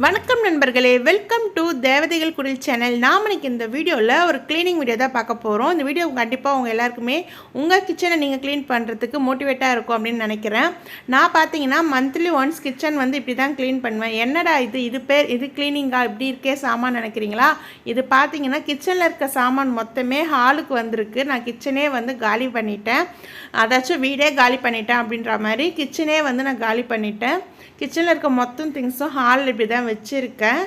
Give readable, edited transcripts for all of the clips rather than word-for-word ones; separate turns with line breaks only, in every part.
வணக்கம் நண்பர்களே, welcome to தேவதைகள் குடில் சேனல். நாம் இன்னைக்கு இந்த வீடியோவில் ஒரு க்ளீனிங் வீடியோ தான் பார்க்க போகிறோம். இந்த வீடியோ கண்டிப்பாக உங்கள் எல்லாருக்குமே உங்கள் கிச்சனை நீங்கள் க்ளீன் பண்ணுறதுக்கு மோட்டிவேட்டாக இருக்கும் அப்படின்னு நினைக்கிறேன். நான் பார்த்தீங்கன்னா மந்த்லி ஒன்ஸ் கிச்சன் வந்து இப்படி தான் க்ளீன் பண்ணுவேன். என்னடா இது க்ளீனிங்கா இப்படி இருக்கே சாமான் நினைக்கிறீங்களா? இது பார்த்தீங்கன்னா கிச்சனில் இருக்க சாமான் மொத்தமே ஹாலுக்கு வந்திருக்கு. நான் கிச்சனே வந்து காலி பண்ணிட்டேன், அதாச்சும் வீடே காலி பண்ணிட்டேன் அப்படின்ற மாதிரி கிச்சனே வந்து நான் காலி பண்ணிட்டேன். கிச்சனில் இருக்க மொத்தம் திங்ஸும் ஹாலில் இப்படி தான் வச்சுருக்கேன்.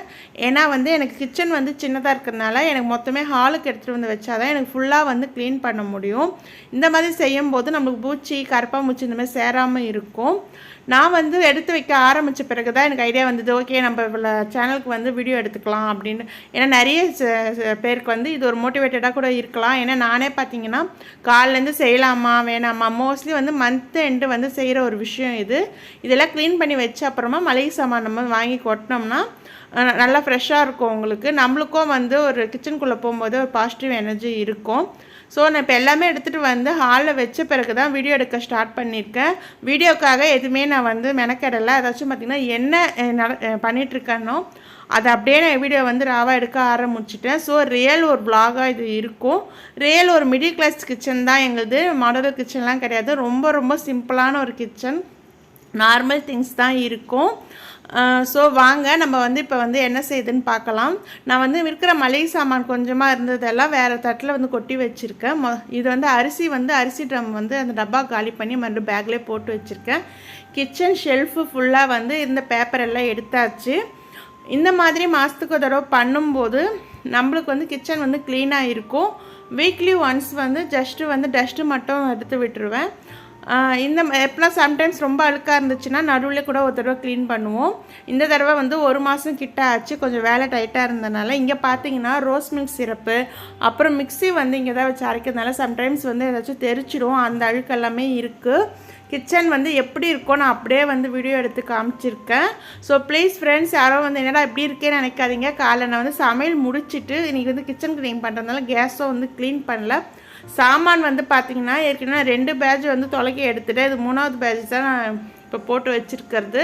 ஏன்னா வந்து எனக்கு கிச்சன் வந்து சின்னதாக இருக்கிறதுனால எனக்கு மொத்தமே ஹாலுக்கு எடுத்துகிட்டு வந்து வச்சா தான் எனக்கு ஃபுல்லாக வந்து க்ளீன் பண்ண முடியும். இந்த மாதிரி செய்யும்போது நம்மளுக்கு பூச்சி கரப்பாம்பூச்சி இந்த மாதிரி சேராமல் இருக்கும். நான் வந்து எடுத்து வைக்க ஆரம்பித்த பிறகு தான் எனக்கு ஐடியா வந்தது, ஓகே நம்ம சேனலுக்கு வந்து வீடியோ எடுத்துக்கலாம் அப்படின்னு. ஏன்னா நிறைய பேருக்கு வந்து இது ஒரு மோட்டிவேட்டடாக கூட இருக்கலாம். ஏன்னா நானே பார்த்தீங்கன்னா காலிலேருந்து செய்யலாமா வேணாமா, மோஸ்ட்லி வந்து மந்த் எண்டு வந்து செய்கிற ஒரு விஷயம் இதெல்லாம் க்ளீன் பண்ணி வச்சு அப்புறமா மளிகை சாமான் நம்ம வாங்கி கொட்டினோம்னா நல்லா ஃப்ரெஷ்ஷாக இருக்கும். உங்களுக்கு நம்மளுக்கும் வந்து ஒரு கிச்சனுக்குள்ளே போகும்போது ஒரு பாசிட்டிவ் எனர்ஜி இருக்கும். ஸோ நான் இப்போ எல்லாமே எடுத்துகிட்டு வந்து ஹாலில் வச்ச பிறகு தான் வீடியோ எடுக்க ஸ்டார்ட் பண்ணியிருக்கேன். வீடியோக்காக எதுவுமே நான் வந்து மெனக்கெடலை. ஏதாச்சும் பார்த்திங்கன்னா என்ன பண்ணிகிட்ருக்கேனோ அதை அப்படியே நான் வீடியோ வந்து ராவாக எடுக்க ஆரம்பிச்சிட்டேன். ஸோ ரியல் ஒரு விலாகாக இது இருக்கும். ரியல் ஒரு மிடில் கிளாஸ் கிச்சன் தான் எங்களுது. மாடலர் கிச்சன்லாம் கிடையாது. ரொம்ப ரொம்ப சிம்பிளான ஒரு கிச்சன், நார்மல் திங்ஸ் தான் இருக்கும். ஸோ வாங்க நம்ம வந்து இப்போ வந்து என்ன செய்யுதுன்னு பார்க்கலாம். நான் வந்து இருக்கிற மளிகை சாமான் கொஞ்சமாக இருந்ததெல்லாம் வேறு தட்டில் வந்து கொட்டி வச்சுருக்கேன். இது வந்து அரிசி ட்ரம் வந்து அந்த டப்பா காலி பண்ணி மறுபடியும் பேக்லேயே போட்டு வச்சுருக்கேன். கிச்சன் ஷெல்ஃபு ஃபுல்லாக வந்து இருந்த பேப்பர் எல்லாம் எடுத்தாச்சு. இந்த மாதிரி மாதத்துக்கு ஒரு தடவை பண்ணும்போது நம்மளுக்கு வந்து கிச்சன் வந்து க்ளீனாக இருக்கும். வீக்லி ஒன்ஸ் வந்து டஸ்ட்டு மட்டும் எடுத்து விட்டுருவேன். எப்போலாம் சம்டைம்ஸ் ரொம்ப அழுக்காக இருந்துச்சுன்னா நடுவில் கூட ஒரு தடவை க்ளீன் பண்ணுவோம். இந்த தடவை வந்து ஒரு மாதம் கிட்ட ஆச்சு, கொஞ்சம் வேலை டைட்டாக இருந்ததுனால. இங்கே பார்த்தீங்கன்னா ரோஸ் மில்க் சிரப்பு, அப்புறம் மிக்ஸி வந்து இங்கே தான் வச்சு அரைக்கிறதுனால சம்டைம்ஸ் வந்து ஏதாச்சும் தெரிச்சிடும். அந்த அழுக்கு எல்லாமே இருக்குது. கிச்சன் வந்து எப்படி இருக்கோ நான் அப்படியே வந்து வீடியோ எடுத்து காமிச்சிருக்கேன். ஸோ ப்ளீஸ் ஃப்ரெண்ட்ஸ், யாரோ வந்து என்னடா இப்படி இருக்கேன்னு நினைக்காதீங்க. காலைல நான் வந்து சமையல் முடிச்சுட்டு இன்றைக்கி வந்து கிச்சன் க்ளீன் பண்ணுறதுனால கேஸும் வந்து க்ளீன் பண்ணல. சாமான் வந்து பார்த்திங்கன்னா ஏற்கனவே 2 பேட்ச் வந்து தொலைக்கி எடுத்துகிட்டு இது 3வது பேட்ச் தான் நான் இப்போ போட்டு வச்சுருக்கிறது.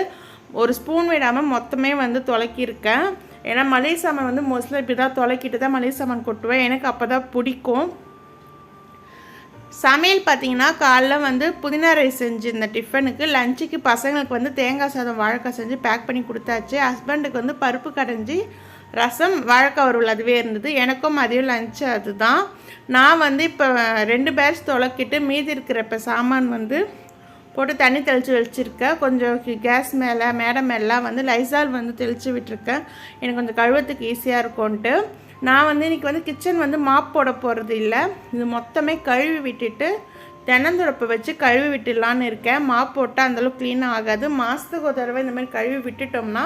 ஒரு ஸ்பூன் விடாமல் மொத்தமே வந்து தொலைக்கியிருக்கேன். ஏன்னா மளிகை சாமான் வந்து மோஸ்ட்லி இப்படி தான் தொலைக்கிட்டு தான் மளிகை சாமான் கொட்டுவேன். எனக்கு அப்போ தான் பிடிக்கும். சமையல் பார்த்திங்கன்னா காலைல வந்து புதினா ரைஸ் செஞ்சு இந்த டிஃபனுக்கு, லஞ்சுக்கு பசங்களுக்கு வந்து தேங்காய் சாதம் வாழைக்காய் செஞ்சு பேக் பண்ணி கொடுத்தாச்சு. ஹஸ்பண்டுக்கு வந்து பருப்பு கடைஞ்சி ரசம் வாழைக்காய் வறுவல் அதுவே இருந்தது. எனக்கும் மதியம் லஞ்சு அதுதான். நான் வந்து இப்போ 2 பேட்ச் தொலைக்கிட்டு மீதி இருக்கிற இப்போ சாமான் வந்து போட்டு தண்ணி தெளித்து வச்சுருக்கேன். கொஞ்சம் கேஸ் மேடை மேலாம் வந்து லைசால் வந்து தெளித்து விட்டுருக்கேன், எனக்கு கொஞ்சம் கழுவத்துக்கு ஈஸியாக இருக்கும்ன்ட்டு. நான் வந்து இன்றைக்கி வந்து கிச்சன் வந்து மாப் போட போகிறது இல்லை, இது மொத்தமே கழுவி விட்டுட்டு தென்னந்துடப்பை வச்சு கழுவி விட்டுடலான்னு இருக்கேன். மாப் போட்டால் அந்தளவுக்கு க்ளீனாக ஆகாது. மாதத்துக்கு ஒரு தடவை இந்த மாதிரி கழுவி விட்டுட்டோம்னா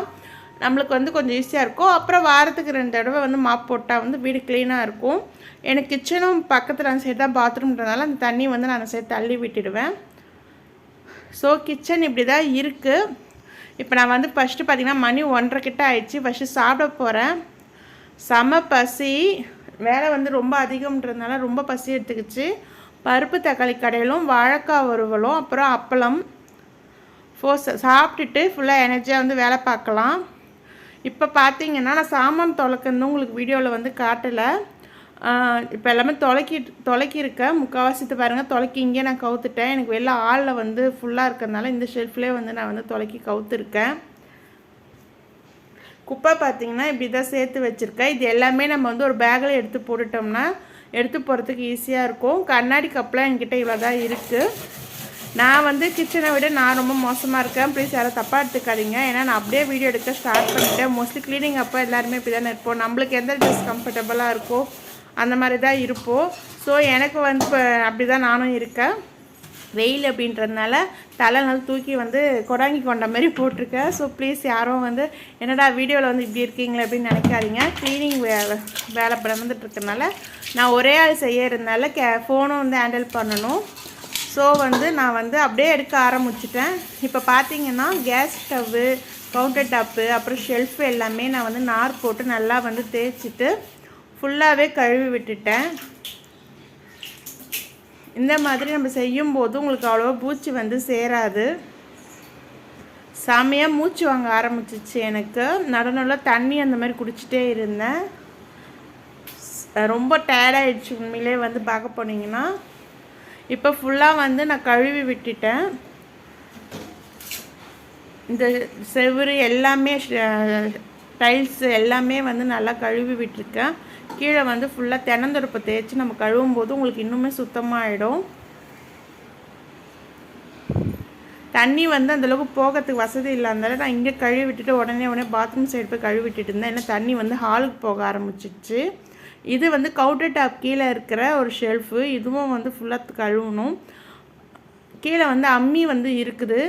நம்மளுக்கு வந்து கொஞ்சம் ஈஸியாக இருக்கும். அப்புறம் வாரத்துக்கு 2 தடவை வந்து மாப் போட்டால் வந்து வீடு க்ளீனாக இருக்கும். எனக்கு கிச்சனும் பக்கத்தில் அந்த சைடு தான் பாத்ரூம்ன்றதுனால அந்த தண்ணி வந்து நான் அந்த சைடு தள்ளி விட்டுடுவேன். ஸோ கிச்சன் இப்படி தான் இருக்குது. இப்போ நான் வந்து ஃபஸ்ட்டு பார்த்திங்கன்னா மணி 1:30 கிட்ட ஆயிடுச்சு. ஃபஸ்ட்டு சாப்பிட போகிறேன். செம பசி, வேலை வந்து ரொம்ப அதிகம்ன்றதுனால ரொம்ப பசி எடுத்துக்கிச்சு. பருப்பு தக்காளி கடையிலும் வாழைக்காய் வறுவலும் அப்புறம் அப்பளம் சாப்பிட்டுட்டு ஃபுல்லாக எனர்ஜியாக வந்து வேலை பார்க்கலாம். இப்போ பார்த்தீங்கன்னா நான் சாமான் தொலைக்கிறது உங்களுக்கு வீடியோவில் வந்து காட்டலை. இப்போ எல்லாமே தொலைக்கியிருக்கேன். முக்கால்வாசித்து பாருங்கள் தொலைக்கி இங்கே நான் கவுத்துட்டேன். எனக்கு வெளில ஆளில் வந்து ஃபுல்லாக இருக்கிறதுனால இந்த ஷெல்ஃப்லேயே வந்து நான் வந்து தொலைக்கி கவுத்துருக்கேன். குப்பை பார்த்திங்கன்னா இப்படி தான் சேர்த்து வச்சுருக்கேன். இது எல்லாமே நம்ம வந்து ஒரு பேக்கில் எடுத்து போட்டுட்டோம்னா எடுத்து போகிறதுக்கு ஈஸியாக இருக்கும். கண்ணாடி கப்பெலாம் என்கிட்ட இவ்வளோ தான் இருக்குது. நான் வந்து கிச்சனை விட நான் ரொம்ப மோசமாக இருக்கேன். ப்ளீஸ் யாரும் தப்பாக எடுத்துக்காதீங்க. ஏன்னா நான் அப்படியே வீடியோ எடுக்க ஸ்டார்ட் பண்ணிட்டேன். மோஸ்ட்லி க்ளீனிங் அப்போ எல்லாருமே இப்படி தானே இருப்போம். நம்மளுக்கு எந்த ட்ரெஸ் கம்ஃபர்டபுளாக இருக்கோ அந்த மாதிரி தான் இருப்போம். ஸோ எனக்கு வந்து இப்போ அப்படி தான் நானும் இருக்கேன். வெயில் அப்படின்றதுனால தலை நல்லா தூக்கி வந்து கொடாங்கி கொண்ட மாதிரி போட்டிருக்கேன். ஸோ ப்ளீஸ் யாரும் வந்து என்னடா வீடியோவில் வந்து இப்படி இருக்கீங்களே அப்படின்னு நினைக்காதீங்க. க்ளீனிங் வேலை நடந்துட்டுருக்கனால நான் ஒரே ஆள் செய்ய இருந்தால ஃபோனும் வந்து ஹேண்டில் பண்ணணும். ஸோ வந்து நான் வந்து அப்படியே எடுக்க ஆரம்பிச்சிட்டேன். இப்போ பார்த்தீங்கன்னா கேஸ் ஸ்டவ்வு, கவுண்டர் டாப்பு, அப்புறம் ஷெல்ஃபு எல்லாமே நான் வந்து நார் போட்டு நல்லா வந்து தேய்ச்சிட்டு ஃபுல்லாகவே கழுவி விட்டுட்டேன். இந்த மாதிரி நம்ம செய்யும்போது உங்களுக்கு அவ்வளோவா பூச்சி வந்து சேராது. செமையாக மூச்சு வாங்க ஆரம்பிச்சிச்சு எனக்கு. நடுநடுவில் தண்ணி அந்த மாதிரி குடிச்சிட்டே இருந்தேன். ரொம்ப டயர்டாகிடுச்சு உண்மையிலே வந்து பார்க்க போனீங்கன்னா. இப்போ ஃபுல்லாக வந்து நான் கழுவி விட்டுட்டேன். இந்த செவுரு எல்லாமே டைல்ஸு எல்லாமே வந்து நல்லா கழுவி விட்டுருக்கேன். கீழே வந்து ஃபுல்லாக தென்னந்தொடுப்பை தேய்ச்சி நம்ம கழுவும் போது உங்களுக்கு இன்னுமே சுத்தமாகிடும். தண்ணி வந்து அந்தளவுக்கு போகிறதுக்கு வசதி இல்லாதனால நான் இங்கே கழுவி விட்டுட்டு உடனே பாத்ரூம் சைடு போய் கழுவி விட்டுட்டு இருந்தேன். ஏன்னா தண்ணி வந்து ஹாலுக்கு போக ஆரம்பிச்சிச்சு. இது வந்து கவுண்டர் டாப் கீழே இருக்கிற ஒரு ஷெல்ஃபு. இதுவும் வந்து ஃபுல்லாக கழுவணும். கீழே வந்து அம்மி வந்து இருக்குது.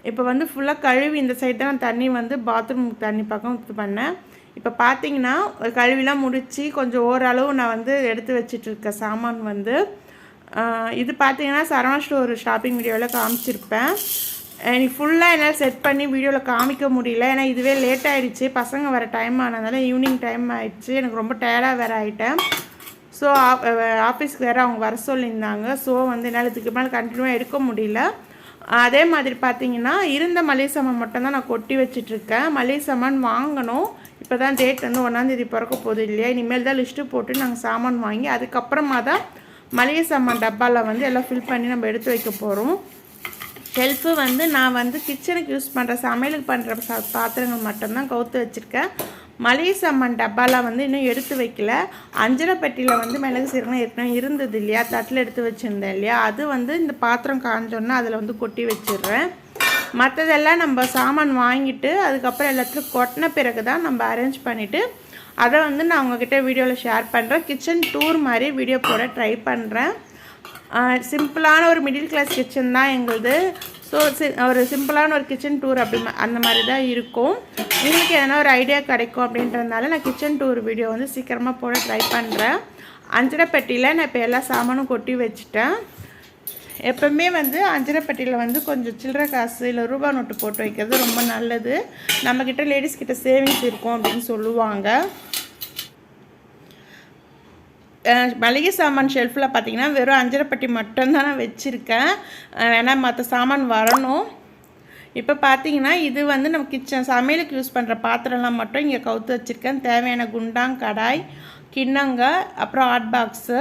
இப்போ வந்து ஃபுல்லாக கழுவி இந்த சைடு தான் தண்ணி வந்து பாத்ரூம் தண்ணி பக்கம் இது பண்ணேன். இப்போ பார்த்தீங்கன்னா கழுவிலாம் முடித்து கொஞ்சம் ஓரளவு நான் வந்து எடுத்து வச்சிட்ருக்கேன் சாமான் வந்து. இது பார்த்தீங்கன்னா சரவணா ஸ்டோர் ஷாப்பிங் வீடியோவில் காமிச்சிருப்பேன். எனக்கு ஃபுல்லாக என்னால் செட் பண்ணி வீடியோவில் காமிக்க முடியல. ஏன்னா இதுவே லேட் ஆகிடுச்சு. பசங்க வர டைம் ஆனதுனால ஈவினிங் டைம் ஆகிடுச்சு. எனக்கு ரொம்ப டயர்டாக வேறு ஆகிட்டேன். ஸோ ஆஃபீஸ்க்கு வேறு அவங்க வர சொல்லியிருந்தாங்க. ஸோ வந்து என்னால் இதுக்கு மேலே கண்டினியூவாக எடுக்க முடியல. அதே மாதிரி பார்த்தீங்கன்னா இருந்த மளிகை சாமான் மட்டும்தான் நான் கொட்டி வச்சிட்ருக்கேன். மளிகை சாமான் வாங்கணும். இப்போ தான் டேட் வந்து 1ஆம் தேதி பிறக்க போகுது இல்லையா. இனிமேல் தான் லிஸ்ட்டு போட்டு நாங்கள் சாமான் வாங்கி அதுக்கப்புறமா தான் மளிகை சாமான் டப்பாவில் வந்து எல்லாம் ஃபில் பண்ணி நம்ம எடுத்து வைக்க போகிறோம். ஷெல்ஃபு வந்து நான் வந்து கிச்சனுக்கு யூஸ் பண்ணுற சமையலுக்கு பண்ணுற பாத்திரங்கள் மட்டும்தான் கவுத்து வச்சுருக்கேன். மளிகை சாமான் டப்பாலாம் வந்து இன்னும் எடுத்து வைக்கல. அஞ்சரை பெட்டியில் வந்து மிளகு சீரகம் ஏற்கனவே இருந்தது இல்லையா, தட்டில் எடுத்து வச்சுருந்தேன் இல்லையா, அது வந்து இந்த பாத்திரம் காஞ்சோன்னா அதில் வந்து கொட்டி வச்சிடுறேன். மற்றதெல்லாம் நம்ம சாமான் வாங்கிட்டு அதுக்கப்புறம் எல்லாத்துக்கும் கொட்டின பிறகு தான் நம்ம அரேஞ்ச் பண்ணிவிட்டு அதை வந்து நான் உங்ககிட்ட வீடியோவில் ஷேர் பண்ணுறேன். கிச்சன் டூர் மாதிரி வீடியோ போட ட்ரை பண்ணுறேன். சிம்பிளான ஒரு மிடில் கிளாஸ் கிச்சன் தான் எங்களுது. ஸோ ஒரு சிம்பிளான ஒரு கிச்சன் டூர் அப்படி அந்த மாதிரி தான் இருக்கும். உங்களுக்கு எதனா ஒரு ஐடியா கிடைக்கும் அப்படின்றதுனால நான் கிச்சன் டூர் வீடியோ வந்து சீக்கிரமாக போட ட்ரை பண்ணுறேன். அஞ்சரை பெட்டியில் நான் இப்போ எல்லா சாமானும் கொட்டி வச்சுட்டேன். எப்போவுமே வந்து அஞ்சரை பெட்டியில் வந்து கொஞ்சம் சில்லறை காசு இல்லை ரூபா நோட்டு போட்டு வைக்கிறது ரொம்ப நல்லது. நம்மக்கிட்ட லேடிஸ்கிட்ட சேவிங்ஸ் இருக்கும் அப்படின்னு சொல்லுவாங்க. மளிகை சாமான் ஷெல்ஃபில் பார்த்திங்கன்னா வெறும் அஞ்சரை பெட்டி மட்டும்தான் நான் வச்சுருக்கேன். ஏன்னா மற்ற சாமான் வரணும். இப்போ பார்த்தீங்கன்னா இது வந்து நம்ம கிச்சன் சமையலுக்கு யூஸ் பண்ணுற பாத்திரம்லாம் மட்டும் இங்கே கவுத்து வச்சுருக்கேன். தேவையான குண்டாங் கடாய் கிண்ணங்க அப்புறம் ஹாட் பாக்ஸு.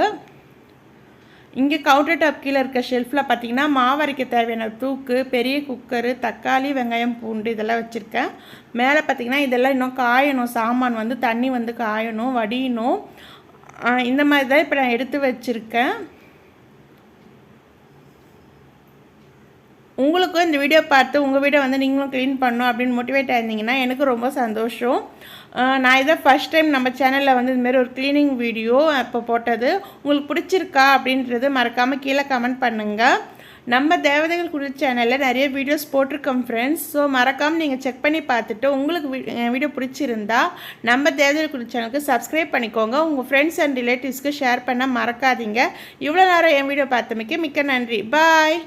இங்கே கவுண்டர் டாப் கீழே இருக்க ஷெல்ஃபில் பார்த்திங்கன்னா மாவரைக்க தேவையான தூக்கு, பெரிய குக்கரு, தக்காளி, வெங்காயம், பூண்டு இதெல்லாம் வச்சுருக்கேன். மேலே பார்த்திங்கன்னா இதெல்லாம் இன்னும் காயணும். சாமான் வந்து தண்ணி வந்து காயணும், வடியணும். இந்த மாதிரி தான் இப்போ நான் எடுத்து வச்சுருக்கேன். உங்களுக்கும் இந்த வீடியோ பார்த்து உங்கள் வீடை வந்து நீங்களும் க்ளீன் பண்ணணும் அப்படின்னு மோட்டிவேட் ஆயிருந்தீங்கன்னா எனக்கு ரொம்ப சந்தோஷம். நான் இதை ஃபஸ்ட் டைம் நம்ம சேனலில் வந்து இதுமாரி ஒரு க்ளீனிங் வீடியோ இப்போ போட்டது. உங்களுக்கு பிடிச்சிருக்கா அப்படின்றது மறக்காமல் கீழே கமெண்ட் பண்ணுங்கள். நம்ம தேவதைகள் குடில் சேனலில் நிறைய வீடியோஸ் போட்டிருக்கோம் ஃப்ரெண்ட்ஸ். ஸோ மறக்காமல் நீங்கள் செக் பண்ணி பார்த்துட்டு உங்களுக்கு வீடியோ பிடிச்சிருந்தா நம்ம தேவதைகள் குடில் சேனலுக்கு சப்ஸ்கிரைப் பண்ணிக்கோங்க. உங்கள் ஃப்ரெண்ட்ஸ் அண்ட் ரிலேட்டிவ்ஸ்க்கு ஷேர் பண்ண மறக்காதீங்க. இவ்வளோ நேரம் என் வீடியோ பார்த்தமைக்கு மிக்க நன்றி. பாய்.